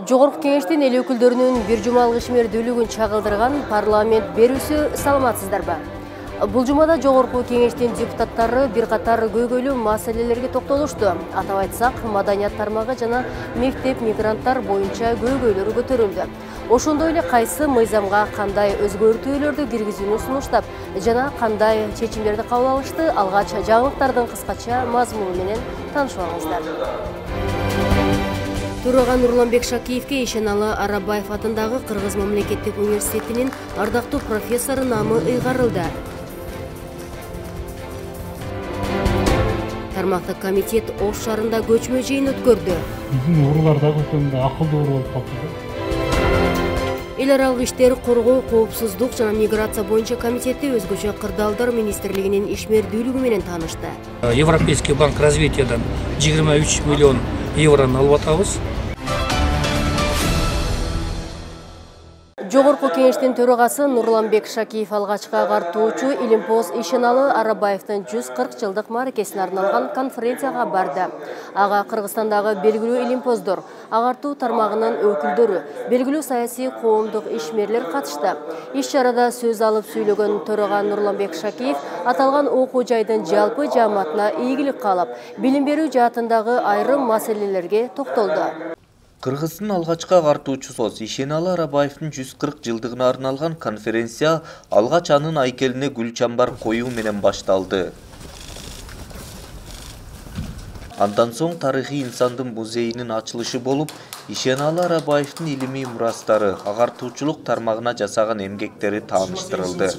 Жогорку кеңештин эл өкүлдөрүнүн бир жумалык ишмердүүлүгүн чагылдырган парламент берүүсү саламатсыздарбы? Бул жумада Жогорку кеңештин депутаттары бир катар көйгөйлүү маселелерге токтолушту. Атап айтсак, маданият тармагы жана мектеп мигранттар боюнча көйгөйлөр көтөрүлдү. Ошондой эле кайсы мыйзамга кандай өзгөртүүлөрдү киргизүүнү сунуштап жана кандай чечимдерди кабыл алышты, алгач жаңылыктардын кыскача мазмуну менен таанышып алыңыздар. Төрага Нурланбек Шакиевке Ишеналы Арабаев атындагы Кыргыз мамлекеттик университетинин ардактуу профессору намы ыйгарылды. Тармактык комитет Ош шаарында көчмө жыйын өткөрдү. Биздин уруулар да көтөндө акылдуу уруу болуп калды. Эл аралык иштер коргоо, коопсуздук жана миграция боюнча комитети өзгөчө кырдаалдар министрлигинин ишмердүүлүгү менен таанышты. Европейский банк развитиядан 23 миллион евроны алып атабыз. Жогорку кеңештин төрагасы Нурланбек Шакиев алгачкы агартуучу Илимпоз Ишеналы Арабаевдин 140 жылдык мааракесине арналган конференцияга барды. Ага Кыргызстандагы белгилүү илимпоздор, агартуу тармагынын өкүлдөрү, белгилүү саясий коомдук ишмерлер катышты. Иш-чарада сөз алып сүйлөгөн төрага Нурланбек Шакиев аталган окуу жайдын жалпы жааматына ийгилик каалап, билим берүү жаатындагы айрым маселелерге токтолду. Кыргыздын алгачкы агартуучусу Ишеналы Арабаевдин 140 жылдыгына арналган конференция алгач анын айкелине гүл чамбар коюу менен башталды. Андан соң тарыхый инсандын музейинин ачылышы болуп, Ишеналы Арабаевдин илимий мурастары, агартуучулук тармагына жасаган эмгектери тааныштырылды.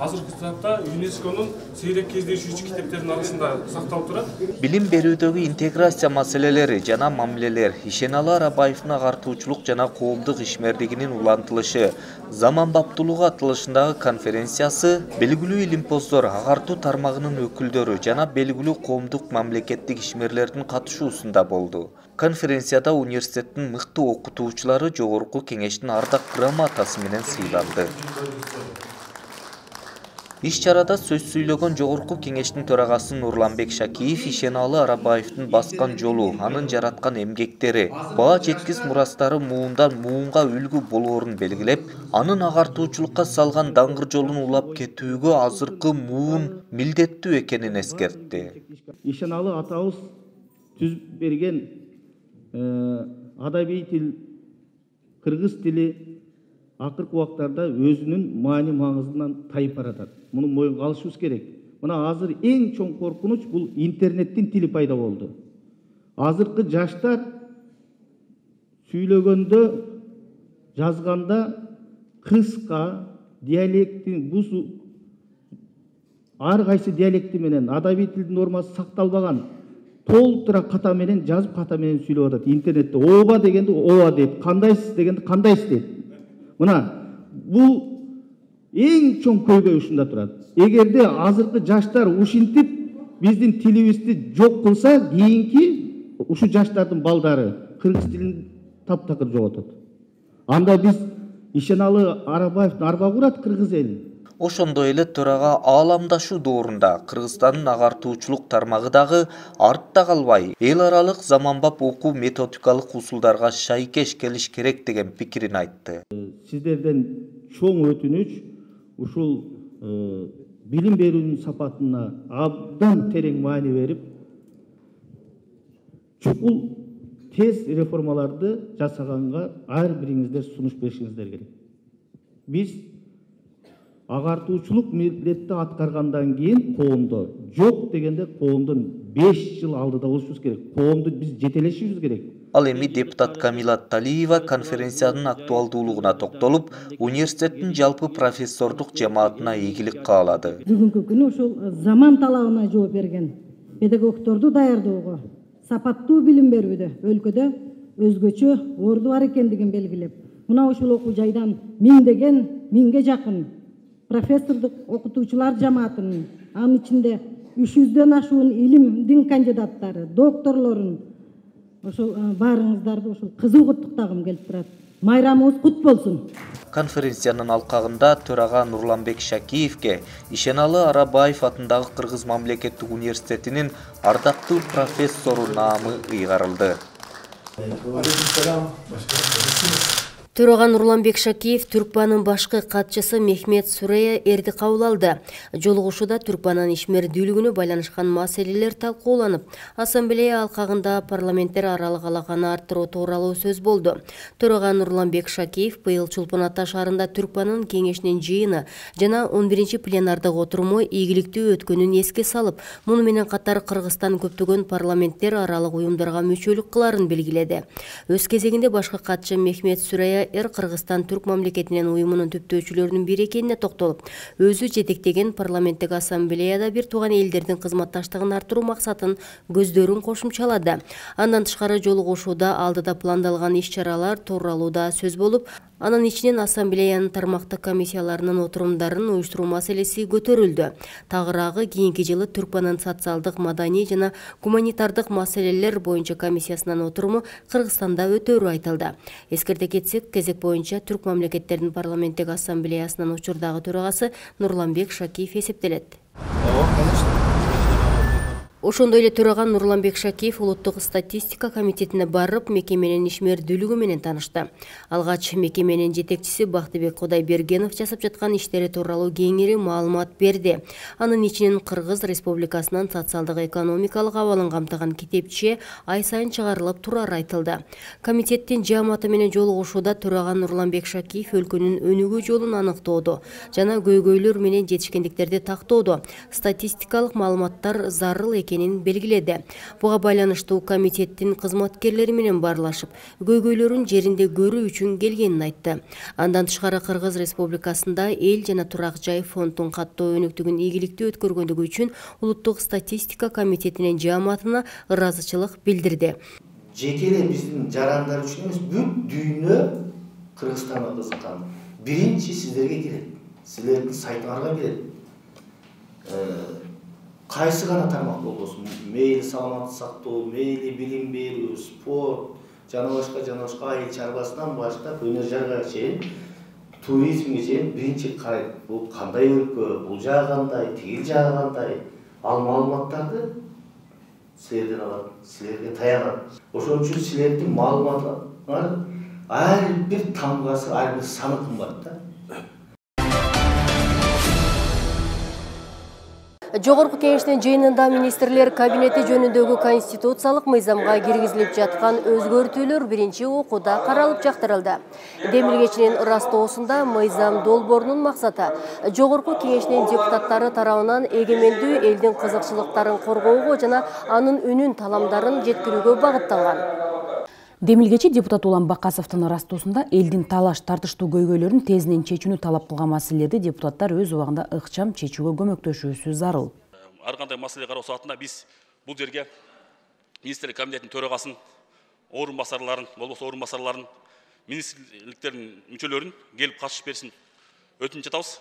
Азыркы тапта ЮНЕСКОнун сейрек кездешүүчү китептердин арасында сакталып турат. Билим берүүдөгү интеграция маселелери жана мамилелер, Ишеналы Арабаевдин агартуучулук жана коомдук ишмердигинин улантылышы, заманбаптуулугу аталышындагы конференциясы белгилүү илимпоздор, агартуу тармагынын өкүлдөрү жана белгилүү коомдук мамлекеттик ишмерлердин катышуусунда болду. Конференцияда университеттин мыкты окутуучулары Жогорку кеңештин ардак грамотасы менен сыйланды. Иш-чарада сөз сүйлөгөн Жогорку кеңештин төрагасы Нурланбек Шакиев Ишеналы Арабаевдин баскан жолу, анын жараткан эмгектери, баа жеткис мурастары муундан муунга үлгү болоорун белгилеп, анын агартуучулукка салган даңгыр жолун улап кетүүгө азыркы муун милдеттүү экенин эскертти. Ишеналы атабыз түзүп берген адабий тил, кыргыз тили акыркы убактарда өзүнүн маани маңызынан тайып баратат. Муну моюнга алышыбыз керек. Мына азыр эң чоң коркунуч бул интернеттин тили пайда болду. Азыркы жаштар сүйлөгөндө, жазганда кыска диалектин бул ар кайсы диалекти менен адабий тилдин нормасы сакталбаган толтура ката менен жазып, ката менен сүйлөп атат. Интернетте ооба дегенди ооба дейт, кандайсыз дегенди кандайсыз дейт. Мына бул эң чоң көйгөй ушунда турат. Эгерде азыркы жаштар ушинтип биздин тилибизди жок кылса, кийинки ушу жаштардын балдары кыргыз тилин таптакыр жоготот. Анда биз Ишеналы Арабаевдин арба курат кыргыз эл. Ошондой эле төрага ааламдашуу доорунда Кыргызстандын агартуучулук тармагы дагы артта калбай, эл аралык заманбап окуу методикалык усулдарга шайкеш келиш керек деген пикирин айтты. Сиздерден чоң өтүнүч ушул билим берүүнүн сапатына абдан терең маани берип, чукул тез реформаларды жасаганга ар бириңиздер сунуш беришиңиздер керек. Биз агартуучулук милдетти аткаргандан кийин коомдо жок дегенде коомдон 5 жыл алдыда болушубуз керек. Коомду биз жетелешибиз керек. Ал эми депутат Камила Талиева конференциянын актуалдуулугуна токтолуп, университеттин жалпы профессордук жамаатына ийгилик каалады. Бүгүнкү күнү ушул заман талабына жооп берген педагогдорду даярдоого, сапаттуу билим берүүдө өлкөдө өзгөчө орду бар экендигин белгилеп, мына ушул окуу жайдан миңге жакын профессордук окутуучулар жамаатынын, анын ичинде 300дөн ашуун илимдин кандидаттары, докторлорун, ошол баарыңыздарды ушул кызуу куттуктагым келип турат. Майрамыңыз кут болсун. Конференциянын алкагында төрага Нурланбек Шакиевке Ишеналы Арабаев атындагы Кыргыз мамлекеттик университетинин ардактуу профессору наамы ыйгарылды. Төраган Нурланбек Шакиев Түркбанын башкы катчысы Мехмет Сурея эрди кабыл алды. Жолугушууда Түркбанын ишмердүүлүгүнө байланышкан маселелер талкууланып, ассамблея алкагында парламенттер аралык алаканы арттыруу тууралуу сөз болду. Төраган Нурланбек Шакиев быйыл Чулпун Ата шаарында Түркбанын кеңешинин жыйыны жана 11-чи пленардык отуруму ийгиликтүү өткөнүн эске салып, муну менен катар Кыргызстан көптөгөн парламенттер аралык уюмдарга мүчөлүк кыларын белгиледи. Өз кезегинде башкы катчы Мехмет Сурея Кыргызстан түрк мамлекетинин уюмунун түптөөчүлөрүнүн бири экенине токтолуп, өзү жетектеген парламенттик ассамблеяда бир тууган элдердин кызматташтыгын арттыруу максатын көздөрүн кошумчалады. Андан тышкары жолугушууда алдыда пландалган иш-чаралар тууралуу да сөз болуп, анын ичинен ассамблеянын тармактык комиссияларынын отурумдарын уюштуруу маселеси көтөрүлдү. Тагыраагы кийинки жылы Түркбанын социалдык, маданий жана гуманитардык маселелер боюнча комиссиясынын отуруму Кыргызстанда өтөрү айтылды. Эскерте кетсек, кезек боюнча түрк мамлекеттердин парламенттик ассамблеясынын учурдагы төрагасы Нурланбек Шакиев эсептелет. Ошондой эле төраган Нурланбек Шакиев улуттук статистика комитетине барып, мекеменин ишмердүүлүгү менен таанышты. Алгач мекеменин жетекчиси Бактыбек Кудайбергенов жасап жаткан иштери тууралуу кеңири маалымат берди. Анын ичинен Кыргыз Республикасынын социалдык экономикалык абалын камтыган китепче ай сайын чыгарылып турары айтылды. Комитеттин жааматы менен жолугушууда төраган Нурланбек Шакиев өлкөнүн өнүгүү жолун аныктоодо жана көйгөйлөр менен жетишкендиктерди тактоодо статистикалык маалыматтар зарыл экенин белгиледи. Буга байланыштуу комитеттин кызматкерлери менен баарлашып, көйгөйлөрүн жеринде көрүү үчүн келгенин айтты. Андан тышкары Кыргыз Республикасында эл жана турак жай фондунун каттоо өнүктүгүн ийгиликтүү өткөргөндүгү үчүн улуттук статистика комитетинин жааматына ыраазычылык билдирди. Жеке эле биздин жарандар үчүн эмес, бүт дүйнө Кыргызстанга кызыккан. Биринчи сиздерге келет. Силердин сайтыңарга келет. Кайсы гана тармак болбосун, мейли саламаттык сактоо, мейли билим берүү, спорт, жана башка айыл чарбасынан баштап өнөр жарга чейин, туризмге чейин биринчи карайт. Бул кандай өлкө, бул жагы кандай, тигил жагы кандай, ал маалыматтарды силерден алат, силерге таянат. Ошон үчүн силердин маалыматтар ар бир тамгасы, ар бир саны кымбат да. Жогорку кеңештин жыйынында министрлер кабинети жөнүндөгү конституциялык мыйзамга киргизилип жаткан өзгөртүүлөр биринчи окууда каралып жактырылды. Демилгечинин ырастоосунда мыйзам долбоорунун максаты жогорку кеңештин депутаттары тарабынан эгемендүү элдин кызыкчылыктарын коргоого жана анын үнүн таламдарын жеткирүүгө багытталган. Демилгечи депутат Улан Бакасовдун ырастоосунда элдин талаш тартыштуу көйгөйлөрүн тезинен чечүүнү талап кылган маселелерди депутаттар өз убагында ыкчам чечүүгө көмөктөшүүсү зарыл. Ар кандай маселе кароо саатында биз бул жерге министрлер кабинетинин төрагасын, орун басарларын, министрликтердин мүчөлөрүн келип катышып берсин өтүнүч жатабыз.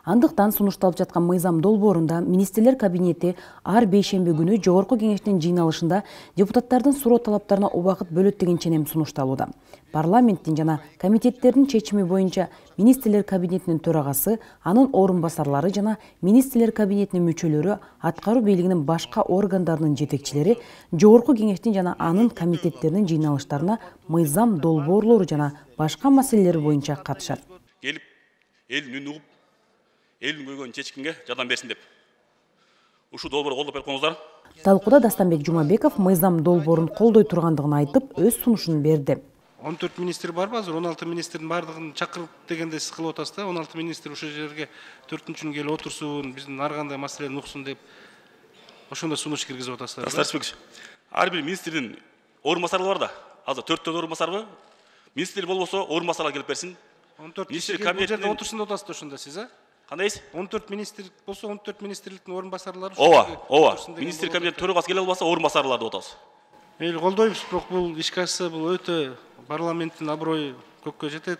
Андыктан сунушталып жаткан мыйзам долбоорунда министрлер кабинети ар бейшемби күнү жогорку кеңештин жыйналышында депутаттардын суроо талаптарына убакыт бөлөт деген ченем сунушталууда. Парламенттин жана комитеттердин чечими боюнча министрлер кабинетинин төрагасы, анын орун басарлары жана министрлер кабинетинин мүчөлөрү, аткаруу бийлигинин башка органдарынын жетекчилери жогорку кеңештин жана анын комитеттеринин жыйналыштарына мыйзам долбоорлору жана башка маселелер боюнча катышат. Келип элдин үнүн угуп, элдин көйгөйүн чечкенге жардам берсин деп ушул долбоорду колдоп берип. Талкууда Дастамбек Жумабеков мыйзам долбоорун колдой тургандыгын айтып, өз сунушун берди. 14 министр барбы азыр? 16 министрдин бардыгын чакырып дегенде сиз кылып атасыз да. 16 министр ошол жерге 4-күн келип отурсун, биздин ар кандай маселени уксун деп ошондой сунуш киргизип атасыздар. Ар бир министрдин орун басарлары бар да. Азыр 4төн орун басарбы? Министр болбосо орун басарлар келип берсин. 14 министр кабинетинде отурсун деп атасыз ошондо сиз, а? Кандайсыз? 14 министр болсо 14 министрликтин орун басарлары. Ооба. Министр кабинет төрагасы келе албаса орун басарлар деп атабыз. Эл колдойбуз, бирок бул ишке ашса бул өтө парламенттин аброю көккө жетет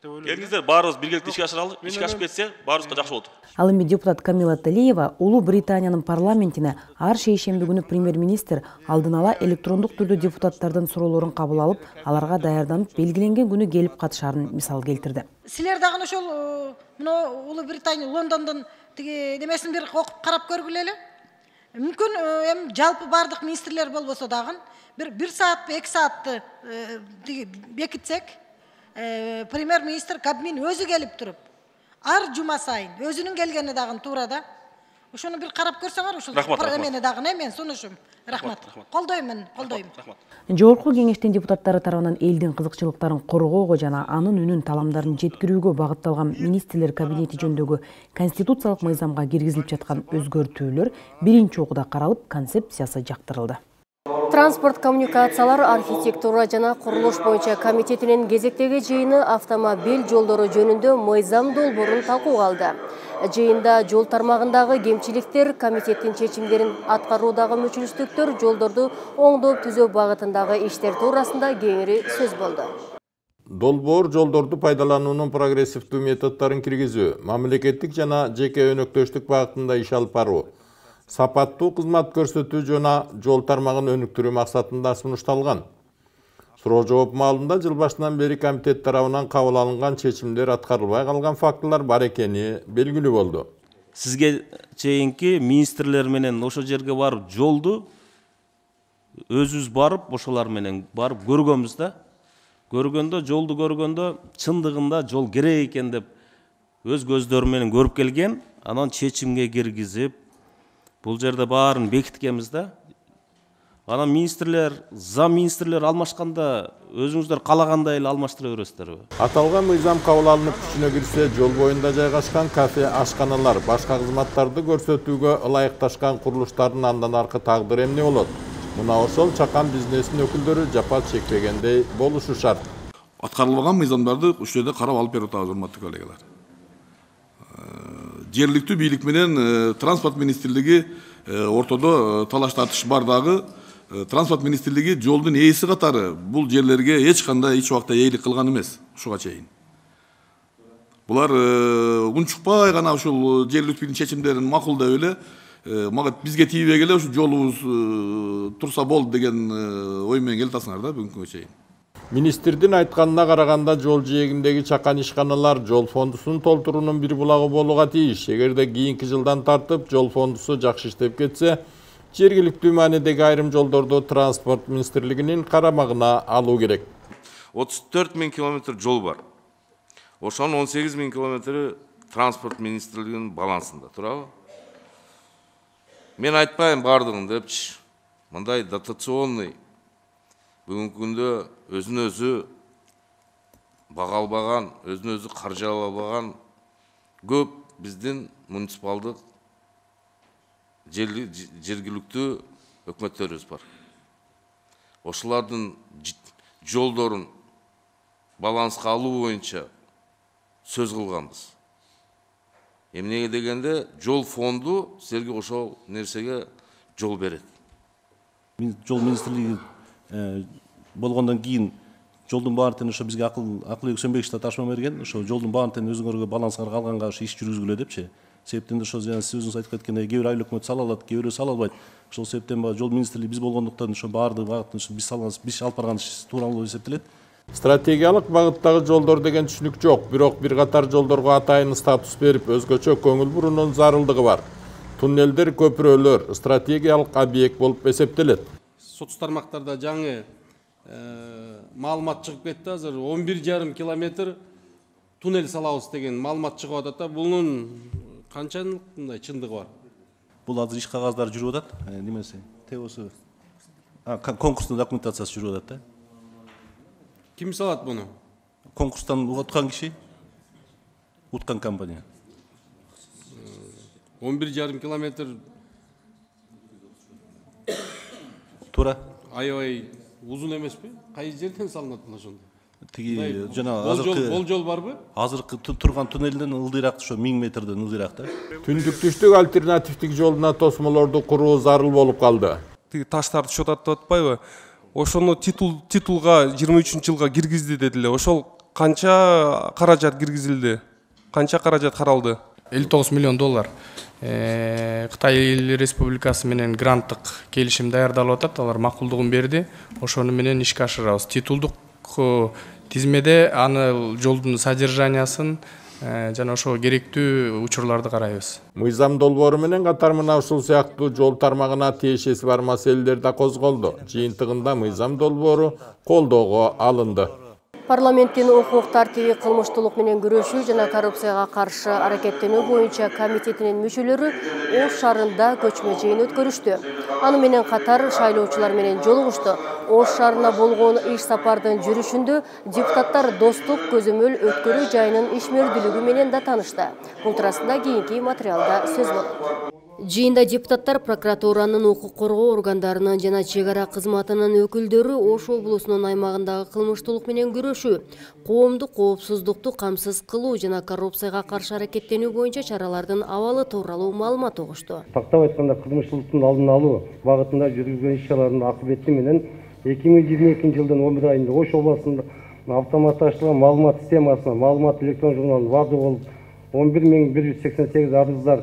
деп ойлойм. Келиңиздер, баарыбыз биргеликте ишке ашыралы. Ишке ашып кетсе, баарыбызга жакшы болот. Ал эми депутат Камила Талиева Улуу Британиянын парламентине ар шейшемби күнү премьер-министр алдын ала электрондук түрдө депутаттардын суроолорун кабыл алып, аларга даярданып, белгиленген күнү келип катышарын мисал келтирди. Силер дагы ошол мына Улуу Британия Лондондон тиги немесин бир окуп карап көргүлө эле. Мүмкін эми жалпы бардық министрлер болбосо дагы бир саат 2 саатты бекитсек, премьер-министр Кабмин өзү келип туруп, ар жума сайын өзүнүн келгени дагы туура да. Ошону бир карап көрсөңөр, ушул эмени дагы мен сунушум. Рахмат. Колдоймун. Жогорку кеңештин депутаттары тарабынан элдин кызыкчылыктарын коргоого жана анын үнүн таламдарын жеткирүүгө багытталган министрлер кабинети жөнүндөгү конституциялык мыйзамга киргизилип жаткан өзгөртүүлөр биринчи окууда каралып, концепциясы жактырылды. Транспорт коммуникациялар, архитектура жана курулуш боюнча комитетинин кезектеги жыйыны автомобиль жолдору жөнүндө мыйзам долбоорун талкууга алды. Жыйында жол тармагындагы кемчиликтер, комитеттин чечимдерин аткаруудагы мүчүлүштүктөр, жолдорду оңдоп түзөө багытындагы иштер туурасында кеңири сөз болду. Долбоор жолдорду пайдалануунун прогрессивдүү методдорун киргизүү, мамлекеттик жана жеке өнөктөштүк багытында иш алып баруу, сапаттуу кызмат көрсөтүү жана жол тармагын өнүктүрүү максатында сунушталган. Суроо жооп маалында жыл башынан бери комитет тарабынан кабыл алынган чечимдер аткарылбай калган фактылар бар экени белгилүү болду. Сизге чейинки министрлер менен ошо жерге барып жолду өзүбүз барып ошолар менен барып көргөнбүз да. Көргөндө жолду көргөндө чындыгында жол керек экен деп өз көздөрү менен көрүп келген, анан чечимге киргизип бул жерде баарын бекиткенбиз да. Анан министрлер, зам министрлер алмашканда өзүңүздөр калагандай эле алмаштыра бересиздерби? Аталган мыйзам кабыл алынып күчүнө кирсе, жол боюнда жайгашкан кафе, ашканалар, башка кызматтарды көрсөтүүгө ылайыкташкан курулуштардын андан аркы тагдыры эмне болот? Мына ошол чакан бизнесинин өкүлдөрү жапа чекпегендей болушу шарт. Аткарылбаган мыйзамдарды ушул жерде карап алып берип атабыз, урматтуу коллегалар. Жергиликтүү бийлик менен транспорт министрлиги ортодо талаш тартыш бар дагы. Транспорт министрлиги жолдун ээси катары бул жерлерге эч кандай эч убакта ээлик кылган эмес ушуга чейин. Булар унчукпай гана ушул жергиликтүү бийликтин чечимдерин макулдап эле мага бизге тийбей эле ушу жолубуз турса болду деген ой менен келатасыңар да бүгүнкүгө чейин. Министрдин айтканына караганда жол жээгиндеги чакан ишканалар жол фондусун толтуруунун бир булагы болууга тийиш. Эгерде кийинки жылдан тартып жол фондусу жакшы иштеп кетсе, жергиликтүү маанидеги айрым жолдорду транспорт министрлигинин карамагына алуу керек. 34 000 километр жол бар. Ошонун 18 000 километри транспорт министрлигинин балансында турабы? Мен айтпайм бардыгын депчи. Мындай дотационный бүгүнкү күндө өзүн өзү бага албаган, өзүн өзү каржылай албаган көп биздин муниципалдык жергиликтүү өкмөттөрүбүз бар. Ошолордун жолдорун баланска алуу боюнча сөз кылганбыз. Эмнеге дегенде жол фонду силерге ошол нерсеге жол берет. Жол министрлиги болгондон кийин жолдун баарын ошо бизге Акылбек Сөнбекович ташма берген, ошо жолдун баарын өзүңөргө балансга калганга ошо иш жүргүзгүлө депчи. Себептен ошо сиз өзүңүз айтып кеткендей кээ бир айыл өкмөт сала алат, кээ бирөө сала албайт. Ошол себептен жол министрлиги биз болгондуктан ошо баардык багытын биз салганбыз, биз алып барган туура болуп эсептелет. Стратегиялык багыттагы жолдор деген түшүнүк жок, бирок бир катар жолдорго атайын статус берип, өзгөчө көңүл бурунун зарылдыгы бар. Туннелдер, көпүрөлөр стратегиялык объект болуп эсептелет. Соц тармактарда жаңы маалымат чыгып кетти. Азыр 11,5 километр туннель салабыз деген маалымат чыгып атат. Бунун канчалык мындай чындыгы бар? Бул азыр иш кагаздары жүрүп атат. Немеси? ТОсу. Конкурстун документациясы жүрүп атат да. Ким салат буну? Конкурстан уткан киши, уткан компания. 11,5 километр тура. Аябай узун эмеспи? Кай жерден салынат ошондо? Тиги жана болжол барбы? Азыркы турган туннелден ылдыйраак, ошо 1000 метрден ылдыйраак да. Түндүк-түштүк альтернативдик жолуна тосмолорду куруу зарыл болуп калды. Тиги таштарды чототтоп атпайбы? Ошону титулга 23-жылга киргизди дедиле. Ошол канча каражат киргизилди? Канча каражат каралды? 59 миллион доллар. Кытай Эл Республикасы менен гранттык келишим даярдалып атат. Алар макулдугун берди. Ошону менен ишке ашырабыз. Титулдук тизмеде аны жолдун содержаниясын, жана ошого керектүү учурларды карайбыз. Мыйзам долбоору менен катар мына ушул сыяктуу жол тармагына тиешеси бар маселелер да козголду. Жыйынтыгында мыйзам долбоору колдоого алынды. Парламенттин укук тартиби, кылмыштуулук менен күрөшүү жана коррупцияга каршы аракеттенүү боюнча комитетинин мүчөлөрү Ош шаарында көчмө жыйын өткөрүштү. Аны менен катар шайлоочулар менен жолугушту. Ош шаарына болгон иш сапардын жүрүшүндө депутаттар достук көзөмөл өткөрүү жайынын ишмердүүлүгү менен да таанышты. Бул туурасында кийинки материалда сөз болот. Жыйында депутаттар прокуратуранын укук коргоо органдарынын жана чек ара кызматынын өкүлдөрү Ош облусунун аймагындагы кылмыштуулук менен күрөшүү, коомдук коопсуздукту камсыз кылуу жана коррупцияга каршы аракеттенүү боюнча чаралардын абалы тууралуу маалымат угушту. Тактап айтканда кылмыштуулуктун алдын алуу багытында жүргүзгөн иш-чаралардын акыбети менен 2022 жылдын 11 айында Ош облусунда автоматташтырылган маалымат системасына маалымат электрон журналы баардыгы болуп 11188 арыздар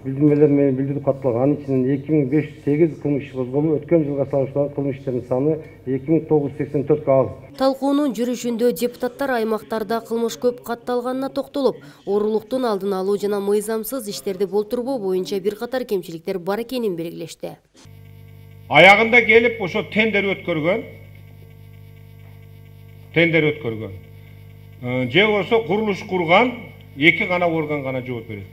билдирмелер менен билдирүү катталган. Анын ичинен 2508 кылмыш козголуп, өткөн жылга салыштырмалуу кылмыш иштердин саны 2984 аз. Талкуунун жүрүшүндө депутаттар аймактарда кылмыш көп катталганына токтолуп, оорулуктун алдын алуу жана мыйзамсыз иштерди болтурбоо боюнча бир катар кемчиликтер бар экенин белгилешти. Аягында келип ошо тендер өткөргөн. Же болсо курулуш курган эки гана орган гана жооп берет.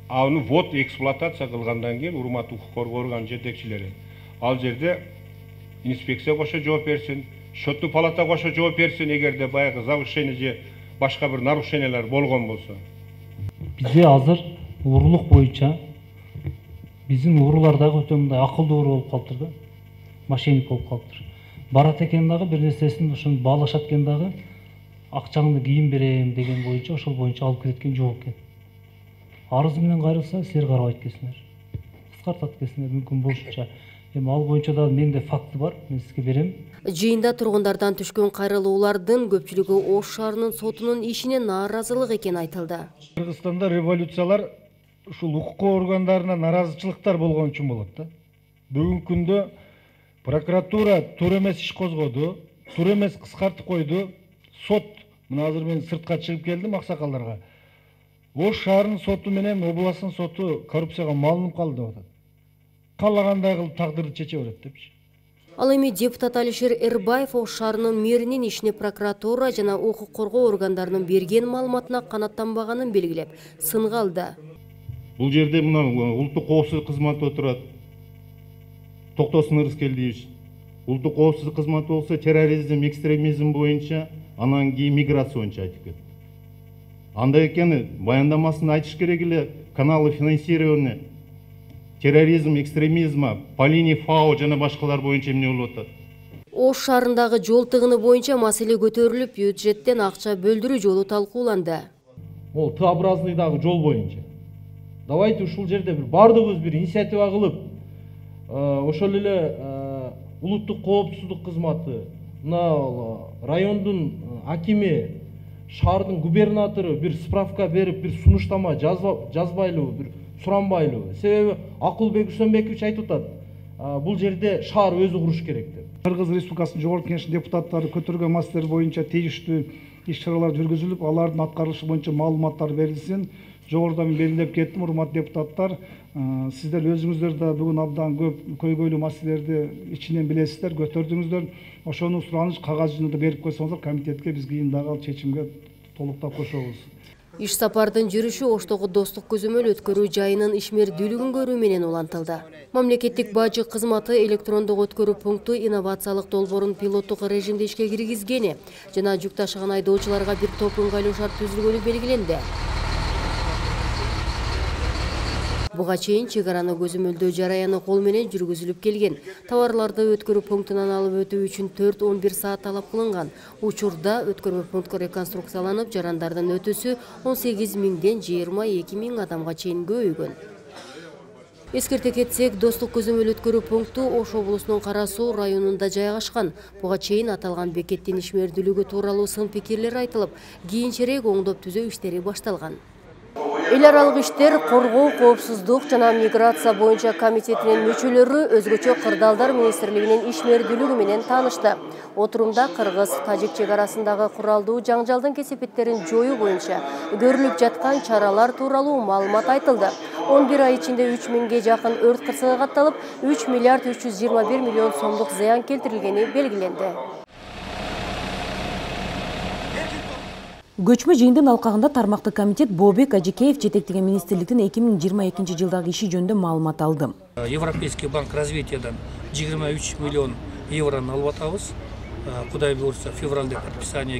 Аны вот эксплуатация кылгандан кийин урмат укук коргоо орган жетекчилери ал жерде инспекция кошо жооп берсин, счеттуу палата кошо жооп берсин эгерде баягы завышение же башка бир нарушениялар болгон болсо. Бизде азыр уурулук боюнча биздин уурулар дагы өтө мындай акылдуу уур болуп калыптыр да. Мошенник болуп калыптыр. Барат экен дагы бир нерсесин ошону баалашат экен дагы акчаңды кийин берем деген боюнча ошол боюнча алып кеткен жок экен. Арыз менен кайрылса, силер карабайт экенсиңер. Кыскартат экенсиңер мүмкүн болушунча. Эми ал боюнча да менде факты бар, мен сизге берем. Жыйында тургундардан түшкөн кайрылуулардын көпчүлүгү Ош шаарынын сотунун ишине нааразылык экени айтылды. Кыргызстанда революциялар ушул укук органдарына наразычылыктар болгон үчүн болот да. Бүгүнкү күндө прокуратура туура эмес иш козгоду, туура эмес кыскартып койду. Сот, мына азыр мен сыртка чыгып келдим аксакалдарга. Ош шаарынын соту менен областын соту коррупцияга малынып калды деп атат. Каалагандай кылып тагдырды чече берет депчи. Ал эми депутат Алишер Эрбаев Ош шаарынын мэринин ишине прокуратура жана укук коргоо органдарынын берген маалыматына канаттанбаганын белгилеп, сынга алды. Бул жерде мына улуттук коопсуздук кызматы отурат. Токтосун Ырыскелдиевич. Улуттук коопсуздук кызматы болсо терроризм, экстремизм боюнча, анан кийин миграция боюнча айтып кетти. Андай экен баяндамасын айтыш керек эле, каналы финансирования терроризм, экстремизма, по линии ФАО жана башкалар боюнча эмне болуп атат. Ош шаарындагы жол тыгыны боюнча маселе көтөрүлүп, бюджеттен акча бөлдүрүү жолу талкууланды. Ол Т-образныйдагы жол боюнча. Давайте ушул жерде бардыгыбыз бир инициатива кылып, ошол эле улуттук коопсуздук кызматы, мына райондун акими, шаардын губернатору бир справка берип, бир сунуштама жазбайлуу, бир суранбайлуу. Себеби Акылбек Үсөнбекович айтып атат, бул жерде шаар өзү куруш керек деп. Кыргыз Республикасынын жогорку кеңешинин депутаттары көтөргөн маселелер боюнча тийиштүү иш-чаралар жүргүзүлүп, алардын аткарылышы боюнча маалыматтар берилсин. Жогоруда мен белгилеп кеттим, урматтуу депутаттар, сиздер өзүңүздөр да бүгүн абдан көп көйгөйлүү маселелерди ичинен билесиздер, көтөрдүңүздөр. Ошону сураныч кагаз жүзүндө берип койсоңуздар, комитетке биз кийин дагы ал чечимге толуктап кошобуз. Иш сапардын жүрүшү Оштогу достук көзөмөл өткөрүү жайынын ишмердүүлүгүн көрүү менен улантылды. Мамлекеттик бажы кызматы электрондук өткөрүү пункту инновациялык долбоорун пилоттук режимде ишке киргизгени жана жүк ташыган айдоочуларга бир топ ыңгайлуу шарт түзүлгөнү белгиленди. Буга чейин чек араны көзөмөлдөө жараяны кол менен жүргүзүлүп келген. Товарларды өткөрүү пунктунан алып өтүү үчүн 4-11 саат талап кылынган. Учурда өткөрүү пункту реконструкцияланып, жарандардын өтүүсү 18 миңден 22 миң адамга чейин көбөйгөн. Эскерте кетсек, достук көзөмөл өткөрүү пункту Ош облусунун Кара Суу районунда жайгашкан. Буга чейин аталган бекеттин ишмердүүлүгү тууралуу сын пикирлер айтылып, кийинчерээк оңдоп түзөө иштери башталган. Эл аралык иштер, коргоо, коопсуздук жана миграция боюнча комитетинин мүчөлөрү өзгөчө кырдаалдар министрлигинин ишмердүүлүгү менен таанышты. Отурумда кыргыз-тажик чек арасындагы куралдуу жаңжалдын кесепеттерин жоюу боюнча көрүлүп жаткан чаралар тууралуу маалымат айтылды. 11 ай ичинде 3000ге жакын өрт кырсыгы катталып, 3 миллиард 321 миллион сомдук зыян келтирилгени белгиленди. Көчмө жыйындын алкагында тармактык комитет Бообек Ажикеев жетектеген министрликтин 2022 жылдагы иши жөнүндө маалымат алды. Европейский банк развитиядан 23 миллион евроны алып атабыз. Кудай буйрса, февралда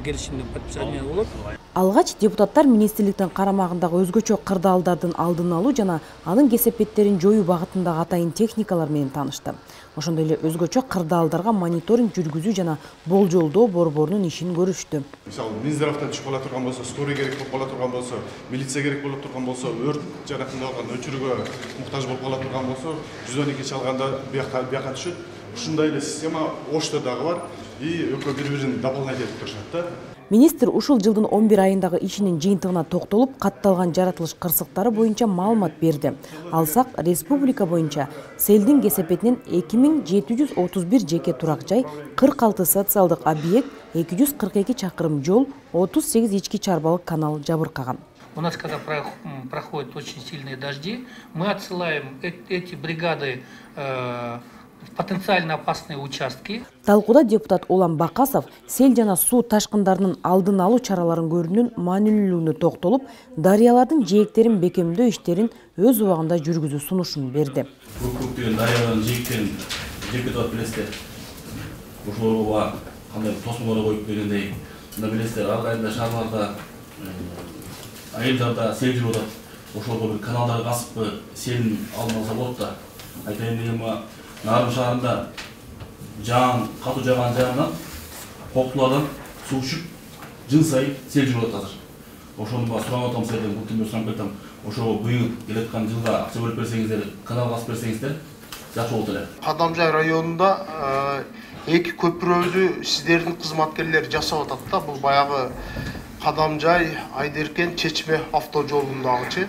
келишимдин подписание болот. Алгач депутаттар министрликтин карамагындагы өзгөчө кырдаалдардын алдын алуу жана анын кесепеттерин жоюу багытындагы атайын техникалар менен таанышты. Ошондой эле өзгөчө кырдаалдарга мониторинг жүргүзүү жана болжолдоо борборунун ишин көрүштү. Мисалы, Минздравдан түшүп кала турган болсо, скорый керек болуп кала турган болсо, милиция керек болуп турган болсо, өрт жаракында алган өчүрүүгө муктаж болуп кала турган болсо, 112 чалганда бияка түшөт. Ушундай эле система Ошто дагы бар и экөө бири-бирин дополнять этип турушат да. Министр ушул жылдын 11 айындагы ишинин жыйынтыгына токтолуп, катталган жаратылыш кырсыктары боюнча маалымат берди. Алсак, республика боюнча селдин кесепетинен 2731 жеке турак жай, 46 социалдык объект, 242 чакырым жол, 38 ички чарбалык канал жабыркаган. У нас, когда проходят очень сильные дожди, мы отсылаем эти бригады в потенциально опасные участки. Талкууда депутат Улан Бакасов сел жана суу ташкындарынын алдын алуу чараларын көрүүнүн маанилүүлүгүнө токтолуп, дарыялардын жээктерин бекемдөө иштерин өз убагында жүргүзүү сунушун берди. Көк деген дарыялардын жээктерин жеке туруп билесиздер. Ошолорго кандай тосмолор коюп бергендей, мына билесиздер, ар кайда шаарларда айылдарда сел жүрүп атат. Ошолорго бир каналдар касып селин алдын алса болот да. Айтайын дегеним, Нарым шаарында катуу жааган жаандан коктулардан суу түшүп, жыл сайын сел жүрүп атат азыр. Ошону сурап атам силерден, бул тиме сурап кетем. Ошого быйыл келаткан жылга акча бөлүп берсеңиздер, канал касып берсеңиздер, жакшы болот эле. Кадамжай районунда эки көпүрөдү сиздердин кызматкерлери жасап атат да. Бул баягы Кадамжай, Айдеркен, Чечме автожолундагычы.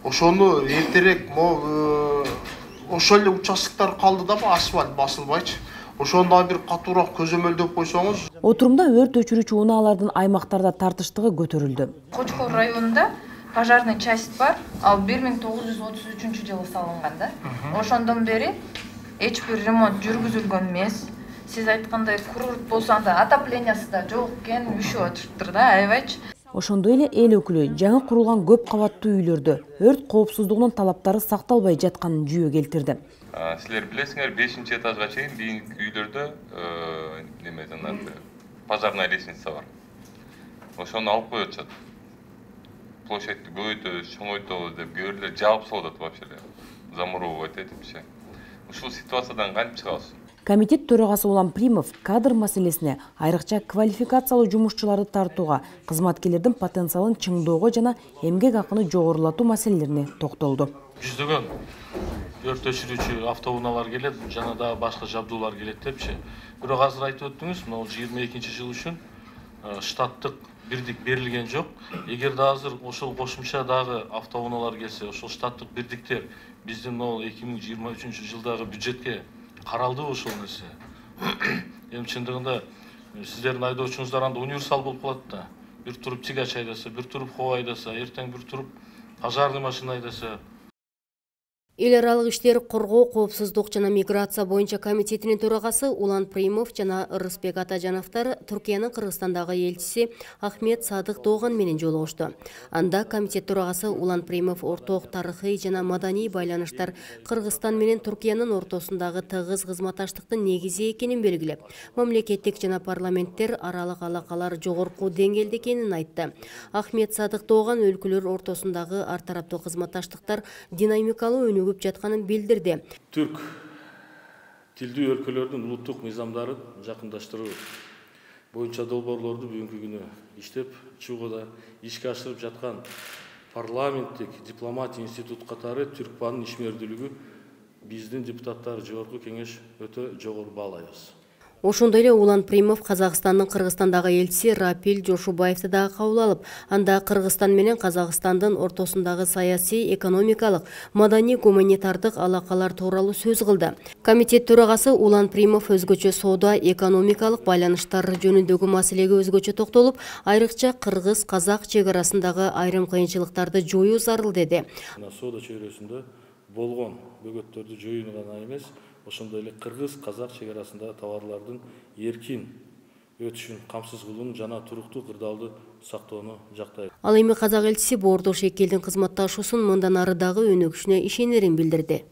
Ошону эртерээк ошол эле участоктор калды да, асфальт басылбайчы. Ошону дагы бир катуураак көзөмөлдөп койсоңуз. Отурумда өрт өчүрүүчү унаалардын аймактарда тартыштыгы көтөрүлдү. Кочкор районунда пожарный часть бар, ал 1933 жылы салынган да. Ошондон бери эч бир ремонт жүргүзүлгөн эмес. Сиз айткандай курорт болсо анда отоплениясы да жок экен, үшүп отуруптур да, аябайчы. Ошондой эле эл өкүлү жаңы курулган көп кабаттуу үйлөрдө өрт коопсуздугунун талаптары сакталбай жатканын жүйө келтирди. Силер билесиңер, 5-этажга чейин бийинки үйлөрдө неме жанагы пожарная лестница бар. Ошону алып коюп атышат. Площадьты көбөйтөбүз, чоңойтобуз деп кээ жабып салып атат вообще эле. Замуровать этипчи. Ушул ситуациядан кантип чыгабыз? Комитет төрагасы Улан Примов кадр маселесине, айрыкча квалификациялуу жумушчуларды тартууга, кызматкерлердин потенциалын чыңдоого жана эмгек акыны жогорулатуу маселелерине токтолду. Жүздөгөн өрт өчүрүүчү автоунаалар келет, жана да башка жабдуулар келет депчи. Бирок азыр айтып өттүңүз, мына 22 жыл үчүн штаттык бирдик берилген жок. Эгер да азыр ошол кошумча дагы автоунаалар келсе, ошол штаттык бирдиктер биздин 2023 жылдагы бюджетке каралдыбы ошол нерсе? Эми чындыгында сиздердин айдоочуңуздар анда универсал болуп калат да. Бир туруп тигач айдаса, бир туруп хоо айдаса, эртең бир туруп пожарный машина айдаса. Эл аралык иштер, коргоо, коопсуздук жана миграция боюнча комитетинин төрагасы Улан Примов жана Ырысбек Атажановтор Түркиянын Кыргызстандагы элчиси Ахмет Садык Дооган менен жолугушту. Анда комитет төрагасы Улан Примов орток тарыхый жана маданий байланыштар Кыргызстан менен Түркиянын ортосундагы тыгыз кызматташтыктын негизи экенин белгилеп, мамлекеттик жана парламенттер аралык алакалар жогорку деңгээлде экенин айтты. Ахмет Садык Дооган өлкөлөр ортосундагы ар тараптуу кызматташтыктар динамикалуу өнүгүп жатканын билдирди. Түрк тилдүү өлкөлөрдүн улуттук мыйзамдарын жакындаштыруу боюнча долбоорлорду бүгүнкү күнү иштеп чыгууда ишке ашырып жаткан парламенттик дипломатия институт катары Түркбанын ишмердүүлүгү биздин депутаттар жогорку кеңеш өтө жогору баалайбыз. Ошондой эле Улан Примов Казакстандын Кыргызстандагы элчиси Рапил Жошубаевди дагы кабыл алып, анда Кыргызстан менен Казакстандын ортосундагы саясий, экономикалык, маданий, гуманитардык алакалар тууралуу сөз кылды. Комитет төрагасы Улан Примов өзгөчө соода, экономикалык байланыштар жөнүндөгү маселеге өзгөчө токтолуп, айрыкча кыргыз-казак чек арасындагы айрым кыйынчылыктарды жоюу зарыл деди. Соода чөйрөсүндө болгон бөгөттөрдү жоюуну гана эмес, ошондой эле кыргыз-казак чек арасындагы товарлардын эркин өтүшүн камсыз кылууну жана туруктуу кырдаалды сактоону жактайт. Ал эми казак элчиси боордош эки элдин кызматташуусун мындан ары дагы өнүгүшүнө ишенерин билдирди.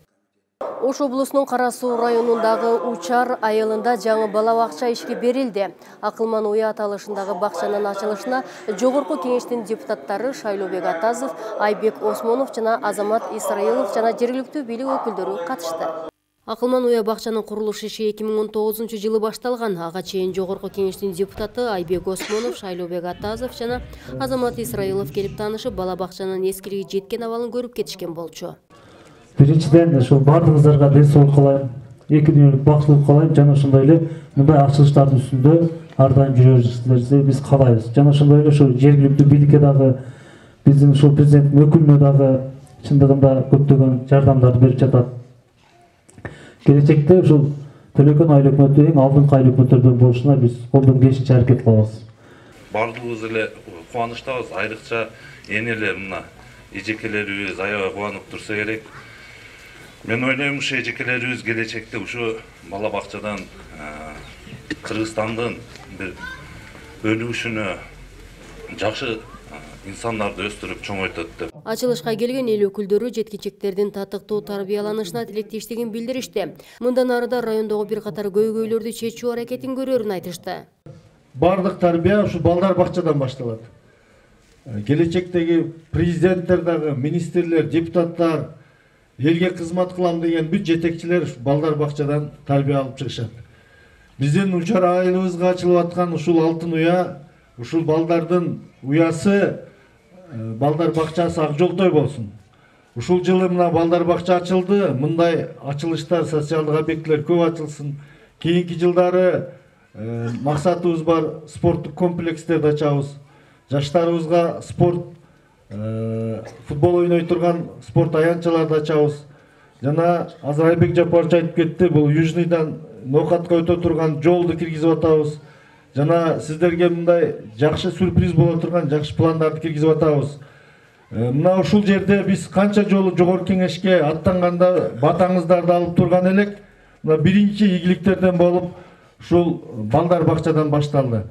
Ош облусунун Кара Суу районундагы Учар айылында жаңы бала бакча ишке берилди. Акылман уя аталышындагы бакчанын ачылышына Жогорку кеңештин депутаттары Шайлообек Атазов, Айбек Осмонов жана Азамат Исраилов жана жергиликтүү бийлик өкүлдөрү катышты. Акылман уя бакчанын курулуш иши 2019-жылы башталган. Ага чейин Жогорку кеңештин депутаты Айбек Осмонов, Шайлообек Атазов жана Азамат Исраилов келип таанышып, бала бакчанын эскилиги жеткен абалын көрүп кетишкен болчу. Биринчиден ошол бардыгыңыздарга ден соолук каалайм, эки дүйнөлүк бактылык каалайм жана ошондой эле мындай ачылыштардын үстүндө ар дайым жүрө беришиңерди биз каалайбыз. Жана ошондой эле ошол жергиликтүү бийликке дагы биздин ушул президенттин өкүлүнө дагы чындыгында көптөгөн жардамдарды берип жатат. Келечекте ушул төлөгөн айыл өкмөтү эң алдыңкы айыл өкмөттөрдөн болушуна биз колдон келишинче аракет кылабыз. Бардыгыбыз эле кубанычтабыз, айрыкча энелер мына эжекелерибиз аябай кубанып турса керек. Мен ойлойм, ушу эжекелерибиз келечекте ушу бала бакчадан Кыргызстандын бир өнүгүшүнө жакшы инсандарды өстүрүп чоңойтот деп. Ачылышка келген эл өкүлдөрү жеткинчектердин татыктуу тарбияланышына тилектештигин билдиришти. Мындан арыда райондогу бир катар көйгөйлөрдү чечүү аракетин көрөрүн айтышты. Бардык тарбия ушу балдар бакчадан башталат. Келечектеги президенттер дагы, министрлер, депутаттар, элге кызмат кылам деген бүт жетекчилер балдар бакчадан тарбия алып чыгышат. Биздин Учар айылыбызга ачылып аткан ушул алтын уя, ушул балдардын уясы, балдар бакчасы ак жолтой болсун. Ушул жылы мына балдар бакча ачылды, мындай ачылыштар, социалдык объектилер көп ачылсын. Кийинки жылдары максатыбыз бар, спорттук комплекстерди ачабыз. Жаштарыбызга спорт, футбол ойной турган спорт аянтчаларды ачабыз. Жана азыр Айбек Жапарович айтып кетти, бул Южныйдан Ноокатка өтө турган жолду киргизип атабыз. Жана сиздерге мындай жакшы сюрприз боло турган жакшы пландарды киргизип атабыз. Мына ушул жерде биз канча жолу жогорку кеңешке аттанганда батаңыздарды алып турган элек. Мына биринчи ийгиликтерден болуп ушул балдар бакчадан башталды.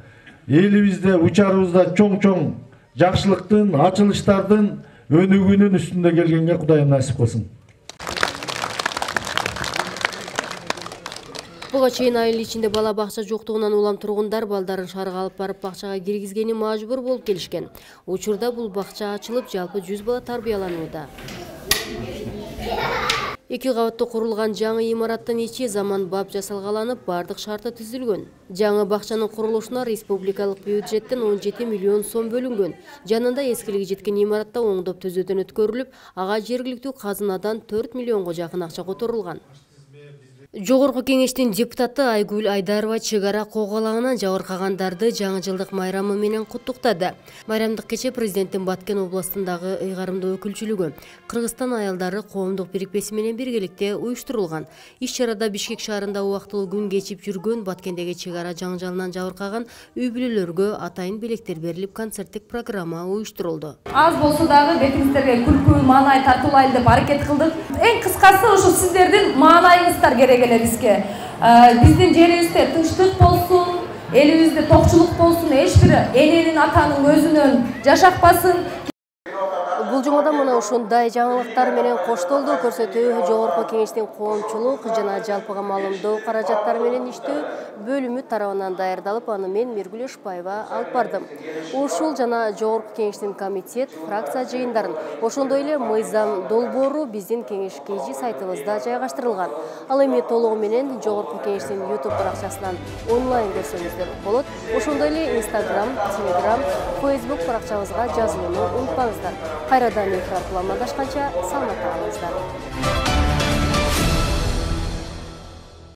Элибизде, учарыбызда чоң-чоң жакшылыктын, ачылыштардын өнүгүүнүн үстүндө келгенге Кудайым насип кылсын. Буга чейин айыл ичинде бала бакча жоктугунан улам тургундар балдарын шаарга алып барып бакчага киргизгени мажбур болуп келишкен. Учурда бул бакча ачылып, жалпы 100 бала тарбияланууда. 2 кабаттуу курулган жаңы имараттын ичи заманбап жасалгаланып, бардык шарты түзүлгөн. Жаңы бакчанын курулушуна республикалык бюджеттен 17 миллион сом бөлүнгөн. Жанында эскилиги жеткен имаратта оңдоп түзөөдөн өткөрүлүп, ага жергиликтүү казынадан 4 миллионго жакын акча которулган. Жогорку кеңештин депутаты Айгүл Айдарова чек ара коголаңынан жабыркагандарды жаңы жылдык майрамы менен куттуктады. Майрамдык кече президенттин Баткен областындагы ыйгарымдуу өкүлчүлүгү Кыргызстан аялдары коомдук бирикпеси менен биргеликте уюштурулган. Иш-чарада Бишкек шаарында убактылуу күн кечип жүргөн Баткендеги чек ара жаңжалынан жабыркаган үй бүлөлөргө атайын белектер берилип, концерттик программа уюштурулду. Аз болсо дагы бетиңиздерге күлкү, маанай тартуулайлы деп аракет кылдык. Эң кыскасы ушу сиздердин маанайыңыздар керек бизге. Биздин жерибизде тынчтык болсун, элибизде токчулук болсун, эч бир эненин атанын көзүнөн жашакпасын. Бул жумада мына ушундай жаңылыктар менен коштолду көрсөтүү Жогорку кеңештин коомчулук жана жалпыга маалымдоо каражаттары менен иштөө бөлүмү тарабынан даярдалып, аны мен Миргүл Ешпаева алып бардым. Ушул жана Жогорку кеңештин комитет, фракция жыйындарын, ошондой эле мыйзам долбоору биздин кеңеш KG сайтыбызда жайгаштырылган. Ал эми толугу менен Жогорку кеңештин YouTube баракчасынан онлайн көрсөңүздөр болот. Ошондой эле Instagram, Telegram, Facebook баракчабызга жазылууну унутпаңыздар. Кайрадан эфир аркылуу амандашканча саламатта калыңыздар.